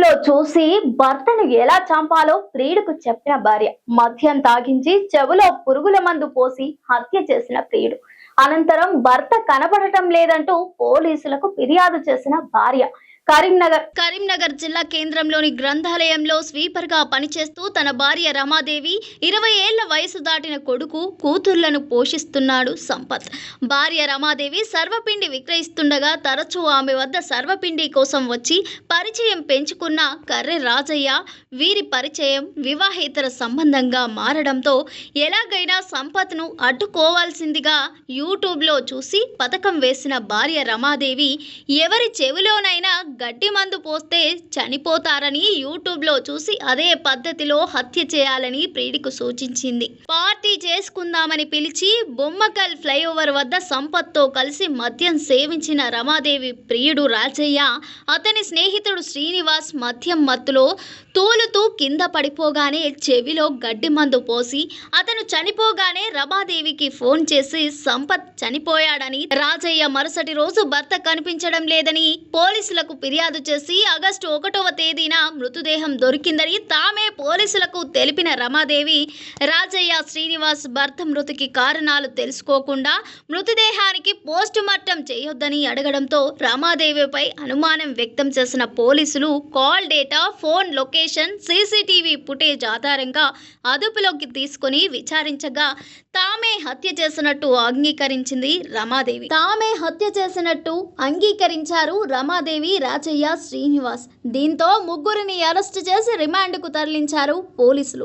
YouTube లో చూసి భర్తను ఎలా చంపాలో ప్రియుడికి చెప్పిన భార్య, మద్యం తాగించి చెవులో పురుగుల మందు పోసి హత్య చేసిన ప్రియుడు. అనంతరం భర్త కనబడటం లేదంటూ పోలీసులకు ఫిర్యాదు చేసిన భార్య. కరీంనగర్ జిల్లా కేంద్రంలోని గ్రంథాలయంలో స్వీపర్ గా పనిచేస్తూ తన భార్య రమాదేవి, 20 ఏళ్ల వయసు దాటిన కొడుకు, కూతుర్లను పోషిస్తున్నాడు సంపత్. భార్య రమాదేవి సర్వపిండి విక్రయిస్తుండగా తరచూ ఆమె వద్ద సర్వపిండి కోసం వచ్చి పరిచయం పెంచుకున్న కర్రె రాజయ్య. వీరి పరిచయం వివాహేతర సంబంధంగా మారడంతో ఎలాగైనా సంపత్ను అడ్డుకోవాల్సిందిగా యూట్యూబ్లో చూసి పథకం వేసిన భార్య రమాదేవి, ఎవరి చెవిలోనైనా గడ్డి మందు పోస్తే చనిపోతారని యూట్యూబ్లో చూసి అదే పద్ధతిలో హత్య చేయాలని ప్రియుడికి సూచించింది. పార్టీ చేసుకుందామని పిలిచి బొమ్మకల్ ఫ్లైఓవర్ వద్ద సంపత్తో కలిసి మద్యం సేవించిన రమాదేవి ప్రియుడు రాజయ్య, అతని స్నేహితుడు శ్రీనివాస్ మద్యం మత్తులో తూలుతూ కింద పడిపోగానే చెవిలో గడ్డి మందు పోసి అతను చనిపోగానే రమాదేవికి ఫోన్ చేసి సంపత్ చనిపోయాడని, రాజయ్య మరుసటి రోజు భర్త కనిపించడం లేదని పోలీసులకు ఫిర్యాదు చేసి ఆగస్టు 1వ తేదీన మృతదేహం దొరికిందని తామే పోలీసులకు తెలిపిన రమాదేవి, రాజయ్య శ్రీనివాస్ భర్త మృతికి కారణాలు తెలుసుకోకుండా మృతదేహానికి పోస్ట్ మార్టం చేయొద్దని అడగడంతో రమాదేవిపై అనుమానం వ్యక్తం చేసిన పోలీసులు call data, phone location, CCTV footage ఆధారంగా అదుపులోకి తీసుకుని విచారించగా తామే హత్య చేసినట్టు అంగీకరించారు రమాదేవి, రాజయ్య, శ్రీనివాస్. దీంతో ముగ్గురిని అరెస్టు చేసి రిమాండ్కు తరలించారు పోలీసులు.